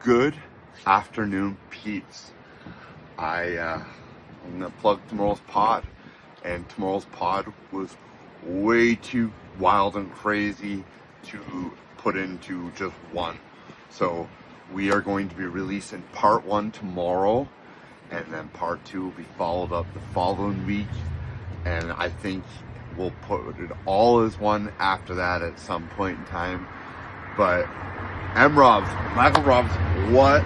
Good afternoon, peeps. I'm gonna plug tomorrow's pod, and tomorrow's pod was way too wild and crazy to put into just one. So we are going to be releasing part one tomorrow, and then part two will be followed up the following week, and I think we'll put it all as one after that at some point in time. But Michael Robs, what?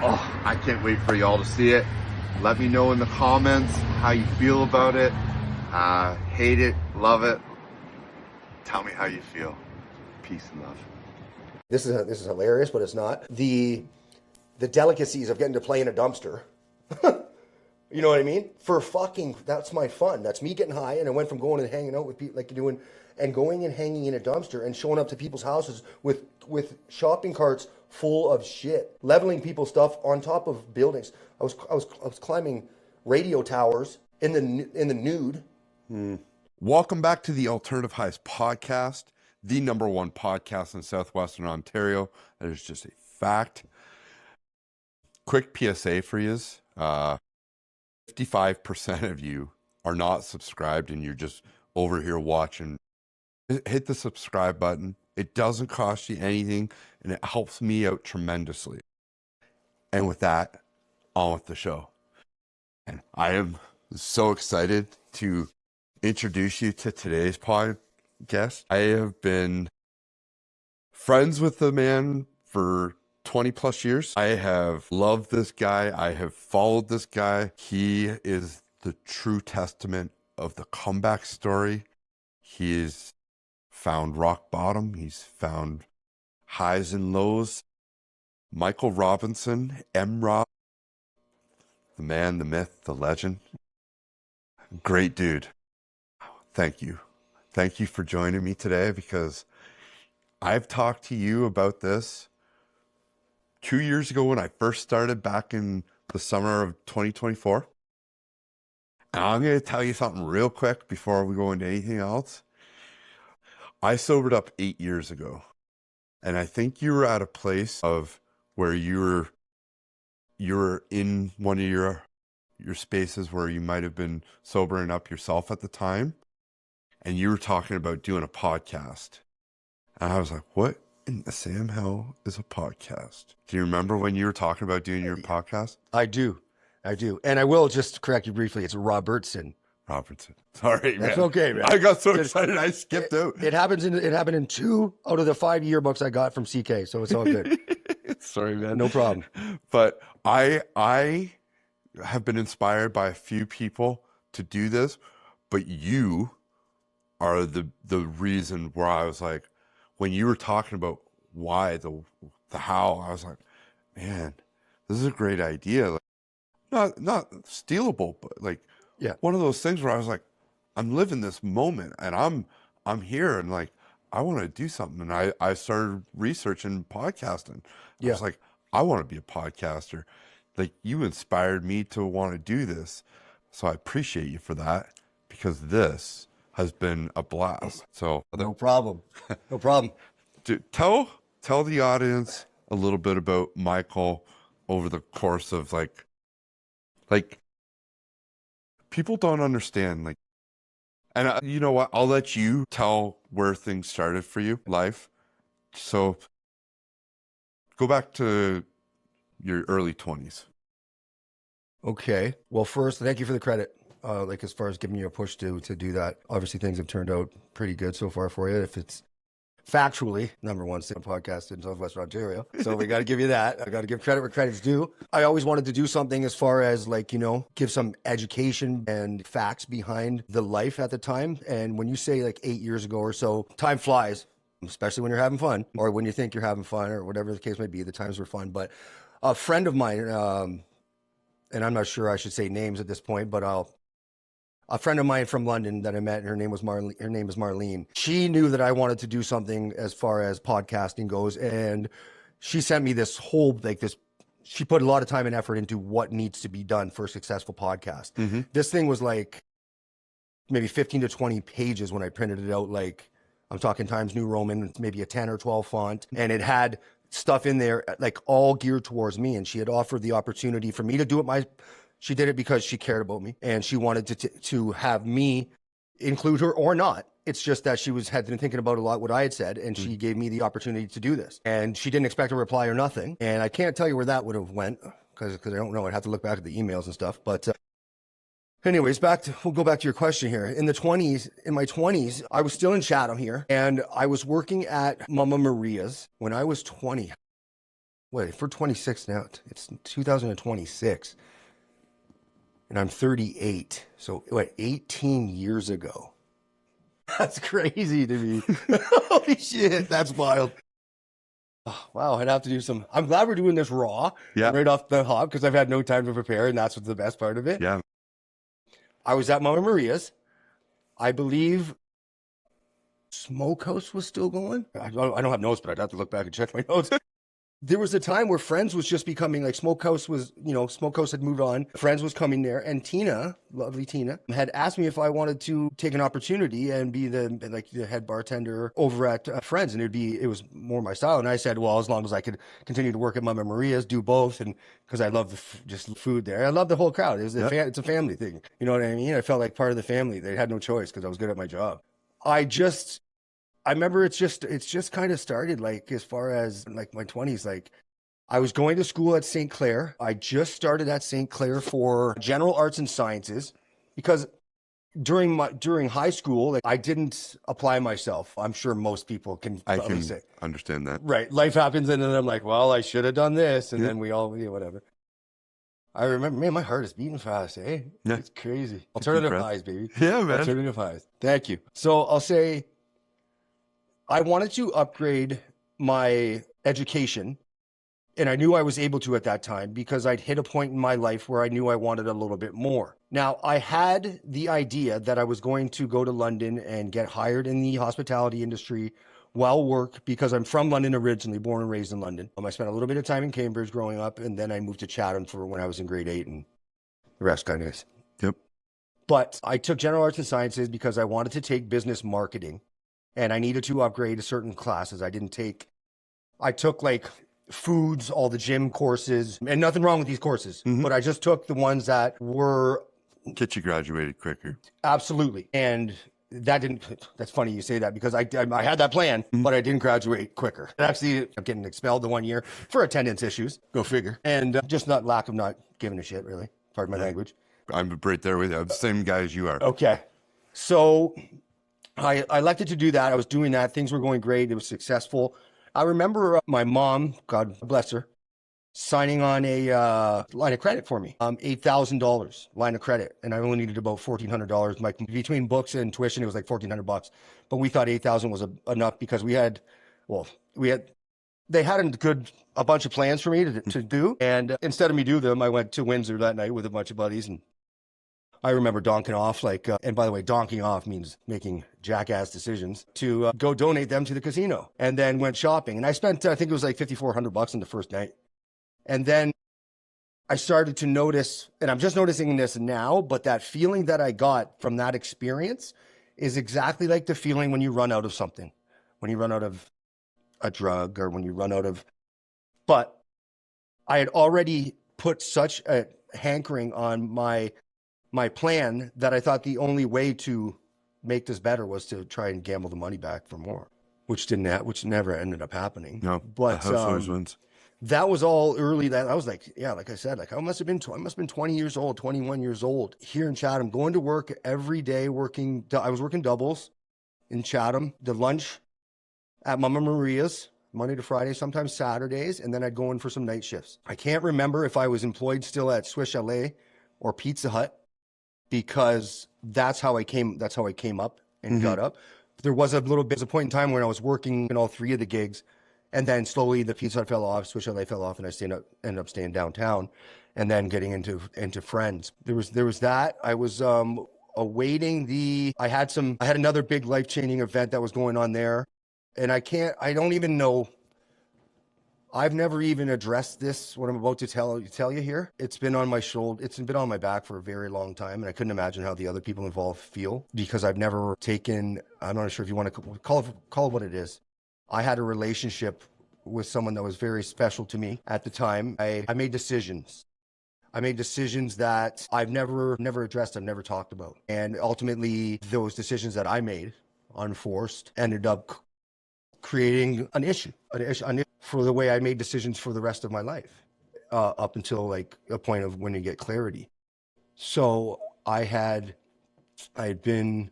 Oh, I can't wait for y'all to see it. Let me know in the comments how you feel about it. Hate it, love it. Tell me how you feel. Peace and love. This is hilarious, but it's not. The delicacies of getting to play in a dumpster. You know what I mean? That's my fun. That's me getting high, and I went from going and hanging out with people like you're doing, and going and hanging in a dumpster and showing up to people's houses with shopping carts full of shit, leveling people's stuff on top of buildings. I was climbing radio towers in the nude. Welcome back to the Alternative Highs podcast, the #1 podcast in Southwestern Ontario. That is just a fact. Quick PSA for you. 55% of you are not subscribed and you're just over here watching. Hit the subscribe button. It doesn't cost you anything and it helps me out tremendously. And with that, on with the show. And I am so excited to introduce you to today's podcast. I have been friends with the man for 20 plus years. I have loved this guy. I have followed this guy. He is the true testament of the comeback story. He has found rock bottom. He's found highs and lows. Michael Robertson, M-Rob, the man, the myth, the legend. Great dude. Thank you. Thank you for joining me today, because I've talked to you about this 2 years ago when I first started back in the summer of 2024. And I'm going to tell you something real quick before we go into anything else. I sobered up 8 years ago. And I think you were at a place of where you were in one of your spaces where you might have been sobering up yourself at the time. And you were talking about doing a podcast. And I was like, what in the Sam hell is a podcast? Do you remember when you were talking about doing your podcast? I do. And I will just correct you briefly. It's Robertson. Sorry, man. That's okay, man. I got so excited I skipped out. It happened in 2 out of the 5 yearbooks I got from CK, so it's all good. Sorry, man. No problem. But I have been inspired by a few people to do this, but you are the reason where I was like, when you were talking about why, the how, I was like, man, this is a great idea. Like, not stealable, but like, yeah, one of those things where I was like, I'm living this moment and I'm here and like, I want to do something. And I started researching podcasting. I was like, I want to be a podcaster. Like, you inspired me to want to do this. So I appreciate you for that, because this has been a blast. So no problem. No problem. Tell the audience a little bit about Michael over the course of like people don't understand, like, and you know what? I'll let you tell where things started for you, life. So go back to your early 20s. Okay. Well, first, thank you for the credit. Like, as far as giving you a push to do that. Obviously, things have turned out pretty good so far for you. If it's factually #1 podcast in Southwestern Ontario, so we got to give you that. I got to give credit where credit's due. I always wanted to do something as far as, like, give some education and facts behind the life at the time. And when you say like 8 years ago or so, time flies, especially when you're having fun, or when you think you're having fun, or whatever the case may be. The times were fun. But a friend of mine, and I'm not sure I should say names at this point, but a friend of mine from London that I met, her name is Marlene. She knew that I wanted to do something as far as podcasting goes, and she sent me this whole, she put a lot of time and effort into what needs to be done for a successful podcast. Mm-hmm. This thing was like maybe 15 to 20 pages when I printed it out. Like, I'm talking Times New Roman, maybe a 10 or 12 font, and it had stuff in there, like all geared towards me. And she had offered the opportunity for me to do it. She did it because she cared about me and she wanted to have me include her or not. It's just that had been thinking about a lot what I had said, and she gave me the opportunity to do this. And she didn't expect a reply or nothing. And I can't tell you where that would have went because I don't know. I'd have to look back at the emails and stuff. But anyways, we'll go back to your question here. In my 20s, I was still in Chatham here, and I was working at Mama Maria's when I was 20. Wait, for 26 now. It's 2026. And I'm 38. So, 18 years ago. That's crazy to me. Holy shit, that's wild. Oh, wow, I'd have to do some. I'm glad we're doing this raw, right off the hop, because I've had no time to prepare, and that's what's the best part of it. Yeah. I was at Mama Maria's. I believe Smokehouse was still going. I don't have notes, but I'd have to look back and check my notes. There was a time where Friends was just becoming like Smokehouse had moved on. Friends was coming there, and Tina, lovely Tina, had asked me if I wanted to take an opportunity and be the head bartender over at Friends, and it was more my style. And I said, well, as long as I could continue to work at Mama Maria's, do both, and because I love just food there, I love the whole crowd. It's a family thing, you know what I mean? I felt like part of the family. They had no choice because I was good at my job. I remember it's just kind of started like as far as like my 20s. Like I was going to school at St. Clair. I just started at St. Clair for general arts and sciences because during high school, like, I didn't apply myself. I'm sure most people can probably say. Understand that. Right. Life happens and then I'm like, well, I should have done this. And then we all, whatever. I remember, man, my heart is beating fast, eh? Yeah. It's crazy. Alternative highs, baby. Yeah, man. Alternative highs. Thank you. So I'll say, I wanted to upgrade my education, and I knew I was able to at that time because I'd hit a point in my life where I knew I wanted a little bit more. Now, I had the idea that I was going to go to London and get hired in the hospitality industry while work because I'm from London originally, born and raised in London. I spent a little bit of time in Cambridge growing up, and then I moved to Chatham for when I was in grade 8, and the rest kind of is. Yep. But I took general arts and sciences because I wanted to take business marketing. And I needed to upgrade certain classes. I took like foods, all the gym courses, and nothing wrong with these courses, but I just took the ones that were. Get you graduated quicker. Absolutely. And that's funny you say that because I had that plan, but I didn't graduate quicker. Actually, I'm getting expelled the 1 year for attendance issues. Go figure. And just lack of not giving a shit, really. Pardon my language. I'm right there with you. I'm the same guy as you are. Okay. So I elected to do that. I was doing that. Things were going great. It was successful. I remember my mom, God bless her, signing on a line of credit for me, $8,000 line of credit. And I only needed about $1,400. Like between books and tuition, it was like $1,400. But we thought 8,000 was enough because they had a bunch of plans for me to do. And instead of me do them, I went to Windsor that night with a bunch of buddies, and I remember donking off, and by the way, donking off means making jackass decisions to go donate them to the casino, and then went shopping. And I spent, I think it was like $5,400 on the first night. And then I started to notice, and I'm just noticing this now, but that feeling that I got from that experience is exactly like the feeling when you run out of something, when you run out of a drug or when you run out of, but I had already put such a hankering on my plan that I thought the only way to make this better was to try and gamble the money back for more, which never ended up happening. No, but the house always wins. That was all early. That I was like, yeah, like I said, like I must have been 20 years old, 21 years old here in Chatham, going to work every day, working. I was working doubles in Chatham, the lunch at Mama Maria's, Monday to Friday, sometimes Saturdays, and then I'd go in for some night shifts. I can't remember if I was employed still at Swiss Chalet or Pizza Hut, because that's how I came up and got up. There was a point in time when I was working in all three of the gigs, and then slowly the Pizza Hut fell off, Swiss Chalet fell off, and I ended up staying downtown, and then getting into Friends. There was that. I was awaiting I had another big life-changing event that was going on there, and I don't even know. I've never even addressed this, what I'm about to tell you here. It's been on my shoulder. It's been on my back for a very long time, and I couldn't imagine how the other people involved feel because I've never taken, I'm not sure if you want to call it what it is. I had a relationship with someone that was very special to me at the time. I made decisions. I made decisions that I've never addressed, I've never talked about. And ultimately, those decisions that I made, unforced, ended up creating an issue for the way I made decisions for the rest of my life, up until like a point of when you get clarity. So I had been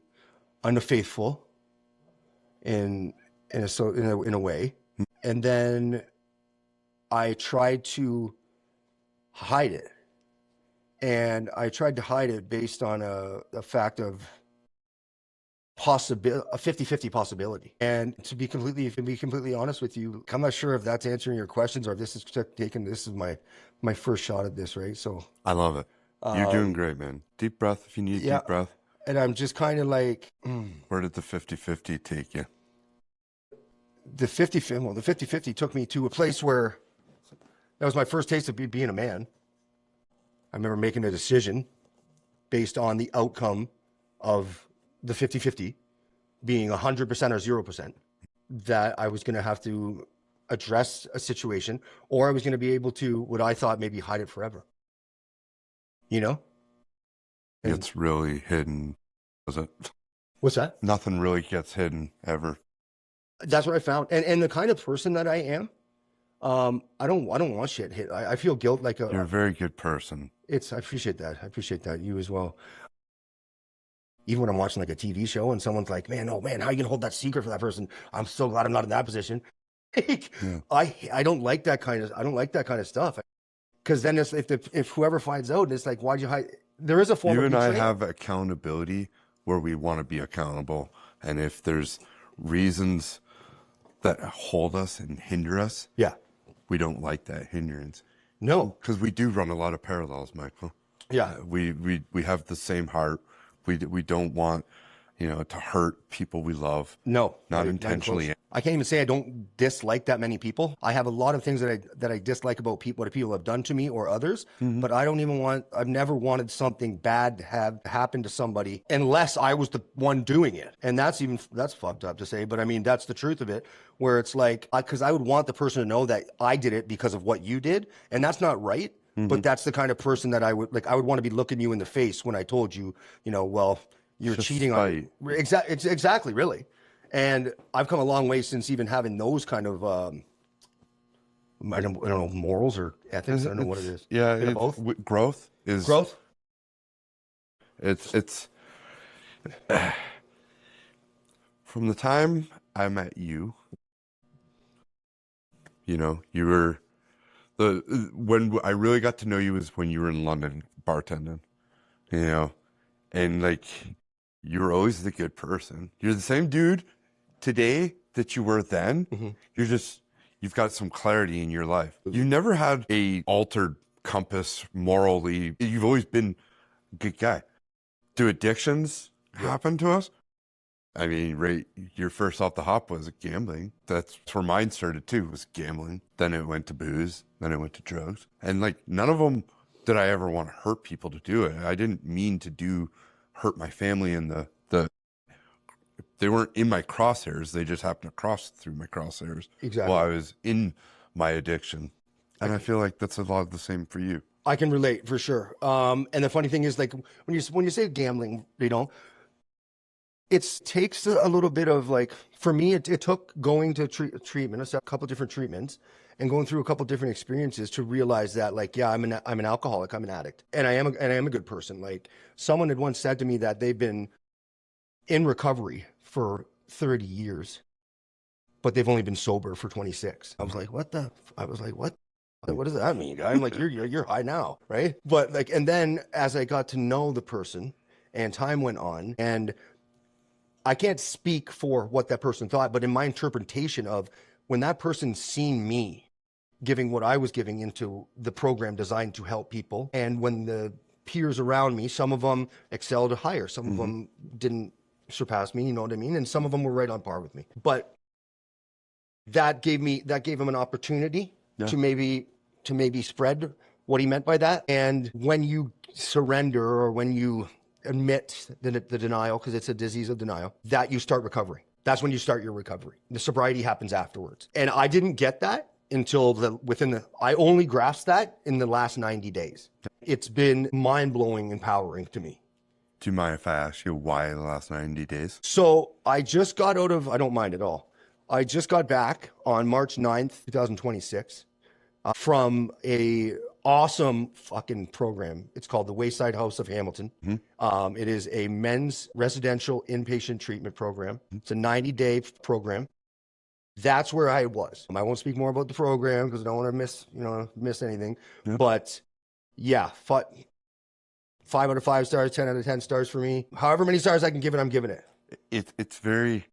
unfaithful in a way, and then I tried to hide it. And I tried to hide it based on a fact of a 50-50 possibility. And to be completely honest with you, I'm not sure if that's answering your questions or if this is my first shot at this, right? So I love it. You're doing great, man. Deep breath if you need deep breath. And I'm just kind of like, Where did the 50-50 take you? The 50-50 took me to a place where that was my first taste of being a man. I remember making a decision based on the outcome of the 50-50 being 100% or 0%, that I was going to have to address a situation, or I was going to be able to, what I thought, maybe hide it forever. You know? And it's really hidden, was it? What's that? Nothing really gets hidden ever. That's what I found. And the kind of person that I am, I don't want shit hit. I feel guilt like You're a very good person. I appreciate that. I appreciate that. You as well. Even when I'm watching like a TV show and someone's like, man, oh man, how are you gonna hold that secret for that person? I'm so glad I'm not in that position. I don't like that kind of stuff. Because then if whoever finds out, it's like, why'd you hide? There is a form of betrayal. You and I have accountability where we want to be accountable. And if there's reasons that hold us and hinder us, we don't like that hindrance. No, because we do run a lot of parallels, Michael. Yeah, we have the same heart. We don't want, to hurt people we love. No, not intentionally. I can't even say I don't dislike that many people. I have a lot of things that I dislike about people, what people have done to me or others. But I've never wanted something bad to have happen to somebody unless I was the one doing it. And that's fucked up to say, but I mean, that's the truth of it, where it's like, because I would want the person to know that I did it because of what you did. And that's not right. But that's the kind of person that I would want to be looking you in the face when I told you, well, you're cheating on me. Exactly, really. And I've come a long way since even having those kind of, I don't know, morals or ethics. I don't know what it is. Yeah, both. Growth is growth. It's from the time I met you. You were when I really got to know you was when you were in London bartending. And like, you were always the good person. You're the same dude today that you were then. You've got some clarity in your life. You never had a altered compass morally. You've always been a good guy. Do addictions happen to us? I mean, right, your first off the hop was gambling. That's where mine started too, was gambling. Then it went to booze. Then it went to drugs. And like, none of them did I ever want to hurt people to do it. I didn't mean to hurt my family and they weren't in my crosshairs. They just happened to cross through my crosshairs while I was in my addiction. And I feel like that's a lot of the same for you. I can relate for sure. And the funny thing is, like, when you say gambling, it takes a little bit of like, for me, it took going to treatment, a couple different treatments, and going through a couple different experiences to realize that, like, yeah, I'm an alcoholic, I'm an addict, and I am a good person. Like, someone had once said to me that they've been in recovery for 30 years, but they've only been sober for 26. I was like, what? What does that mean, guy? I'm like, you're high now, right? But like, and then as I got to know the person, and time went on, and I can't speak for what that person thought, but in my interpretation of when that person seen me giving what I was giving into the program designed to help people, and when the peers around me, some of them excelled higher, some of them didn't surpass me, you know what I mean? And some of them were right on par with me. But that gave him an opportunity to maybe spread what he meant by that. And when you surrender, or when you admit the denial, because it's a disease of denial, that you start recovering. That's when you start your recovery. The sobriety happens afterwards. And I didn't get that until I only grasped that in the last 90 days. It's been mind-blowing, empowering to me. Do you mind if I ask you why the last 90 days? So I just got out of, I don't mind at all. I just got back on March 9th, 2026 from a awesome fucking program. It's called the Wayside House of Hamilton. It is a men's residential inpatient treatment program. It's a 90-day program. That's where I was. I won't speak more about the program because I don't want to miss anything. Yeah. But yeah, 5 out of 5 stars, 10 out of 10 stars for me. However many stars I can give it, I'm giving it. It's very,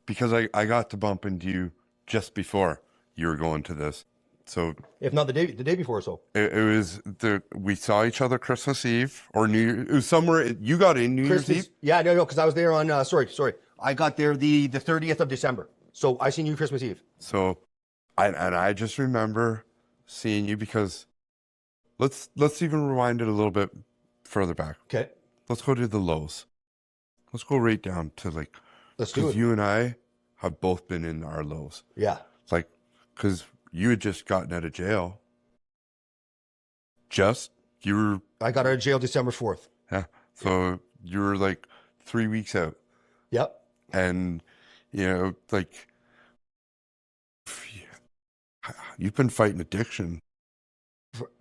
because I got to bump into you just before you were going to this. So if not the day before, so it was we saw each other Christmas Eve or New Year. It was somewhere you got in New Year's Eve. Yeah, no, because I was there on. Sorry, I got there the 30th of December. So I seen you Christmas Eve. So, I just remember seeing you because let's even rewind it a little bit further back. Okay. Let's go to the lows. Let's go right down to like. Let's do it. Because you and I have both been in our lows. Yeah. Like, because you had just gotten out of jail. I got out of jail December 4th. Yeah. So you were like 3 weeks out. Yep. And, like, you've been fighting addiction.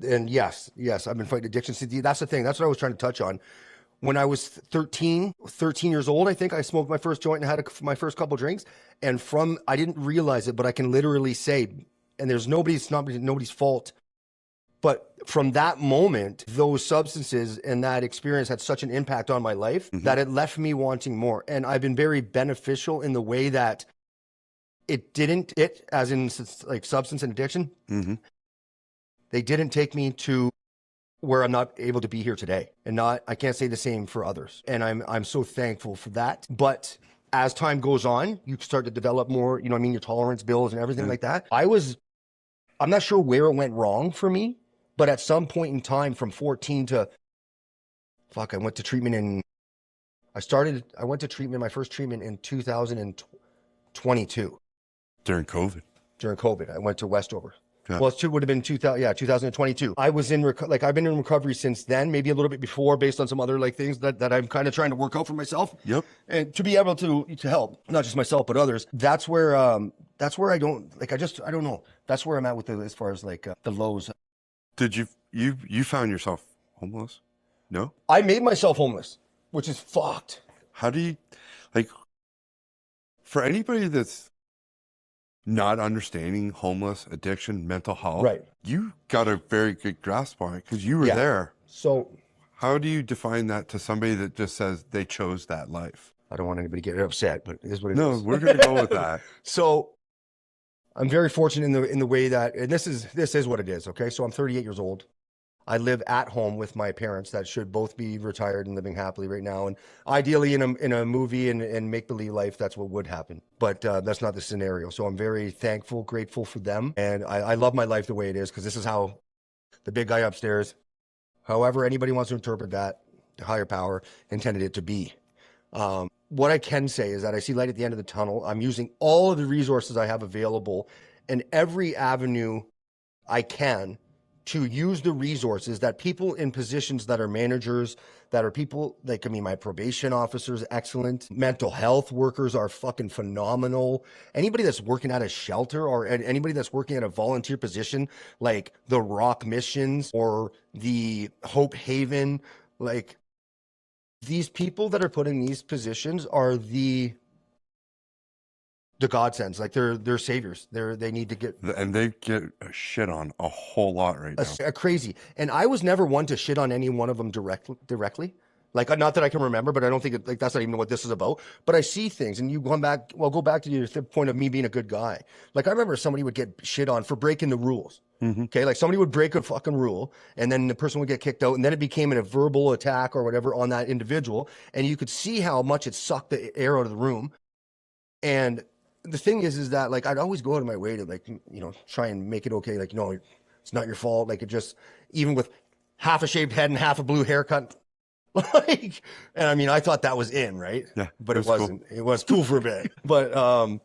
And yes, I've been fighting addiction. See, that's the thing. That's what I was trying to touch on. When I was 13 years old, I think I smoked my first joint and had my first couple drinks. And I didn't realize it, but I can literally say, and there's nobody's fault. But from that moment, those substances and that experience had such an impact on my life that it left me wanting more. And I've been very beneficial in the way that as in like substance and addiction, they didn't take me to where I'm not able to be here today. And I can't say the same for others. And I'm so thankful for that. But as time goes on, you start to develop more, your tolerance builds and everything like that. I'm not sure where it went wrong for me, but at some point in time from 14 to, I went to treatment I went to treatment, my first treatment in 2022. During COVID. I went to Westover. Yeah. Well, it would have been 2022. I was I've been in recovery since then, maybe a little bit before, based on some other things that I'm kind of trying to work out for myself. Yep. And to be able to help, not just myself, but others. That's where I don't know. That's where I'm at with as far as the lows. Did you found yourself homeless? No? I made myself homeless, which is fucked. How do you, for anybody that's not understanding homeless, addiction, mental health, right? You got a very good grasp on it because you were there. So how do you define that to somebody that just says they chose that life? I don't want anybody to get upset, but it is what it is. No, we're going to go with that. So I'm very fortunate in the way that, and this is what it is. Okay. So I'm 38 years old. I live at home with my parents that should both be retired and living happily right now. And ideally in a movie and make-believe life, that's what would happen. But that's not the scenario. So I'm very thankful, grateful for them. And I love my life the way it is because this is how the big guy upstairs, however anybody wants to interpret that, the higher power intended it to be. What I can say is that I see light at the end of the tunnel. I'm using all of the resources I have available and every avenue I can to use the resources that people in positions that are managers, that are people like, my probation officers, excellent. Mental health workers are fucking phenomenal. Anybody that's working at a shelter or anybody that's working at a volunteer position, like the Rock Missions or the Hope Haven, these people that are put in these positions are the godsends, they're saviors. They need to get, and they get shit on a whole lot right now. Crazy. And I was never one to shit on any one of them directly. Not that I can remember, but I don't think that's not even what this is about. But I see things, and go back to your point of me being a good guy. I remember somebody would get shit on for breaking the rules. Okay, somebody would break a fucking rule, and then the person would get kicked out, and then it became a verbal attack or whatever on that individual, and you could see how much it sucked the air out of the room. And the thing is that I'd always go out of my way to try and make it okay. No, it's not your fault. It just, even with half a shaved head and half a blue haircut, Like, and I mean, I thought that was in, right? Yeah, But it that's cool. wasn't. It was cool for a bit. But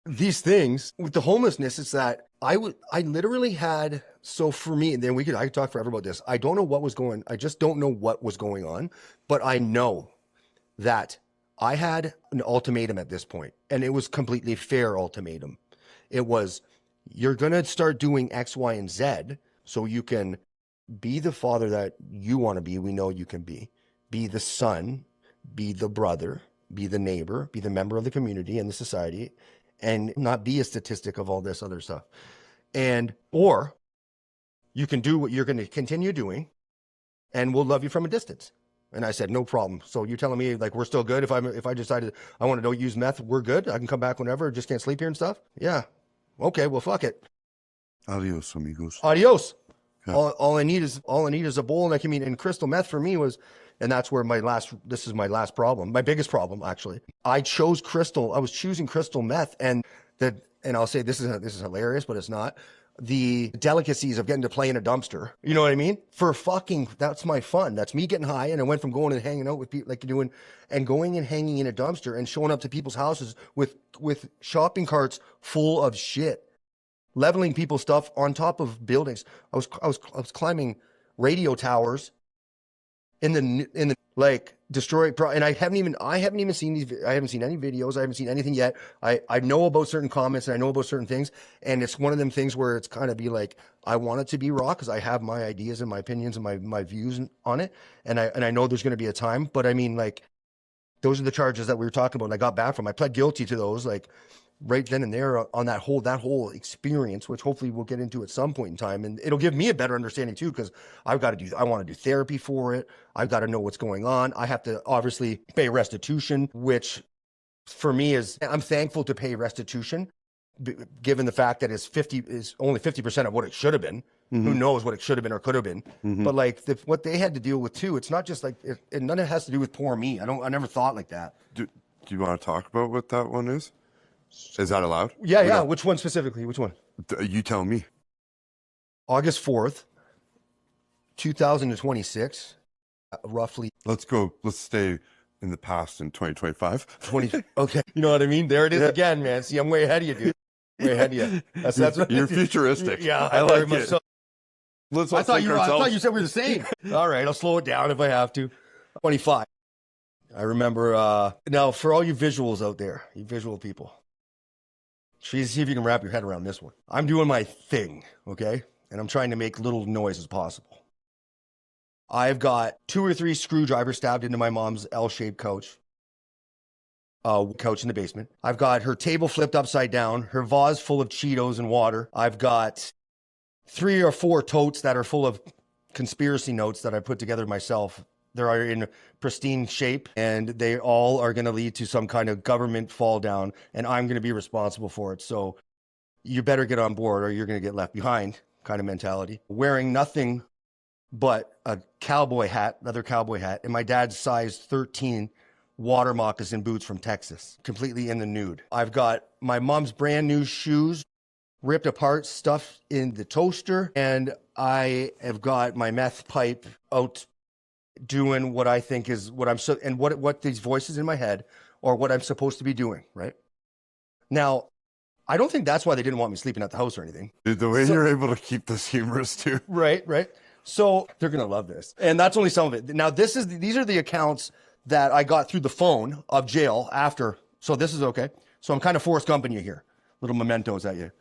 these things with the homelessness, it's that I literally had, so for me, and then I could talk forever about this. I don't know what was going, I just don't know what was going on, but I know that I had an ultimatum at this point, and it was completely fair ultimatum. It was, you're going to start doing X, Y, and Z so you can be the father that you want to be. We know you can be the son, be the brother, be the neighbor, be the member of the community and the society, and not be a statistic of all this other stuff. And, or you can do what you're going to continue doing, and we'll love you from a distance. And I said, no problem. So you're telling me like, we're still good. If I decided I want to don't use meth, we're good. I can come back whenever. Just can't sleep here and stuff. Yeah. Okay. Well, fuck it. Adios, amigos. Adios. Yeah. All I need is a bowl. And I can mean, and crystal meth for me was, and that's where this is my last problem. My biggest problem, actually. I was choosing crystal meth, and I'll say this is hilarious, but it's not. The delicacies of getting to play in a dumpster. You know what I mean? That's my fun. That's me getting high. And I went from going and hanging out with people like you're doing, and going and hanging in a dumpster and showing up to people's houses with shopping carts full of shit, leveling people's stuff on top of buildings. I was climbing radio towers in the like destroy, and I haven't even seen these. I haven't seen any videos. I haven't seen anything yet. I know about certain comments and I know about certain things, and it's one of them things where it's kind of be like, I want it to be raw because I have my ideas and my opinions and my views on it, and I know there's going to be a time, but I mean, like, those are the charges that we were talking about and I got back from. I pled guilty to those, like, right then and there on that whole experience, which hopefully we'll get into at some point in time. And it'll give me a better understanding too, because I want to do therapy for it. I've got to know what's going on. I have to obviously pay restitution, which for me I'm thankful to pay restitution, given the fact that is only 50% of what it should have been. Mm-hmm. Who knows what it should have been or could have been. Mm-hmm. But like what they had to deal with too, it's not just like, none of it has to do with poor me. I never thought like that. Do you want to talk about what that one is? Is that allowed? Yeah. Which one specifically? Which one? You tell me. August 4th, 2026, roughly. Let's stay in the past in 2025. Okay. You know what I mean? There it is again, man. See, I'm way ahead of you, dude. Way ahead of you. That's You're futuristic. Yeah, I like it. So. I thought you said we were the same. All right, I'll slow it down if I have to. 25. I remember, now for all you visuals out there, you visual people, see if you can wrap your head around this one. I'm doing my thing, okay? And I'm trying to make little noise as possible. I've got 2 or 3 screwdrivers stabbed into my mom's L-shaped couch in the basement. I've got her table flipped upside down, her vase full of Cheetos and water. I've got 3 or 4 totes that are full of conspiracy notes that I put together myself. They're in pristine shape, and they all are going to lead to some kind of government fall down, and I'm going to be responsible for it. So you better get on board or you're going to get left behind kind of mentality. Wearing nothing but a cowboy hat, leather cowboy hat, and my dad's size 13 water moccasin boots from Texas, completely in the nude. I've got my mom's brand new shoes, ripped apart, stuffed in the toaster, and I have got my meth pipe out doing what I think is what these voices in my head or what I'm supposed to be doing, right? Now, I don't think that's why they didn't want me sleeping at the house or anything. Dude, the way you're able to keep this humorous too. Right. So they're going to love this. And that's only some of it. Now, these are the accounts that I got through the phone of jail after. So this is okay. So I'm kind of Forrest Gumping you here. Little mementos at you.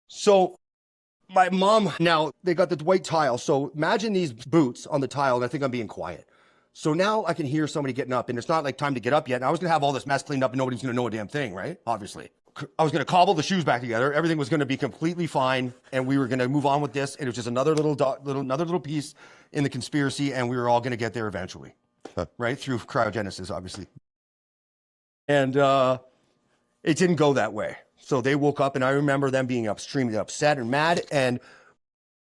So my mom, now they got the white tile. So imagine these boots on the tile, and I think I'm being quiet. So now I can hear somebody getting up, and it's not like time to get up yet. And I was going to have all this mess cleaned up and nobody's going to know a damn thing, right? Obviously. I was going to cobble the shoes back together. Everything was going to be completely fine, and we were going to move on with this. And it was just another little piece in the conspiracy, and we were all going to get there eventually, right? Through cryogenesis, obviously. And it didn't go that way. So they woke up, and I remember them being extremely upset and mad. And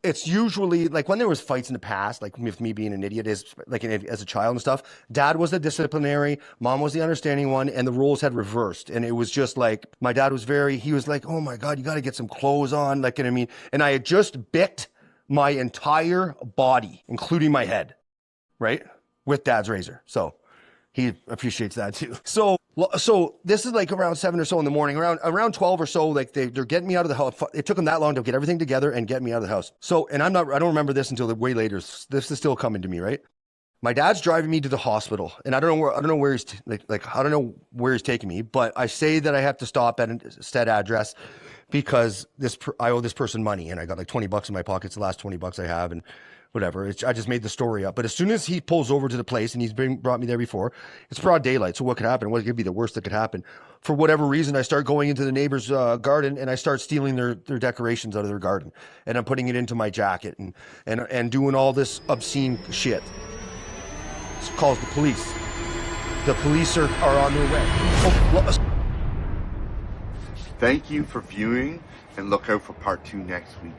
it's usually like when there was fights in the past, like with me being an idiot as a child and stuff, dad was the disciplinary, mom was the understanding one, and the roles had reversed. And it was just like, my dad was he was like, oh my God, you got to get some clothes on. Like, you know what I mean? And I had just bicked my entire body, including my head. right? With Dad's razor. So he appreciates that too. So this is like around 7 or so in the morning, around 12 or so, like they're getting me out of the house. It took them that long to get everything together and get me out of the house. So, and I don't remember this until way later. This is still coming to me, right? My dad's driving me to the hospital, and I don't know where he's I don't know where he's taking me, but I say that I have to stop at a set address because I owe this person money, and I got like $20 in my pocket. It's the last $20 I have, and whatever. I just made the story up. But as soon as he pulls over to the place, and he's brought me there before, it's broad daylight. So what could happen? What could be the worst that could happen? For whatever reason, I start going into the neighbor's garden, and I start stealing their decorations out of their garden, and I'm putting it into my jacket and doing all this obscene shit. Calls the police. The police are on their way. Thank you for viewing, and look out for part 2 next week.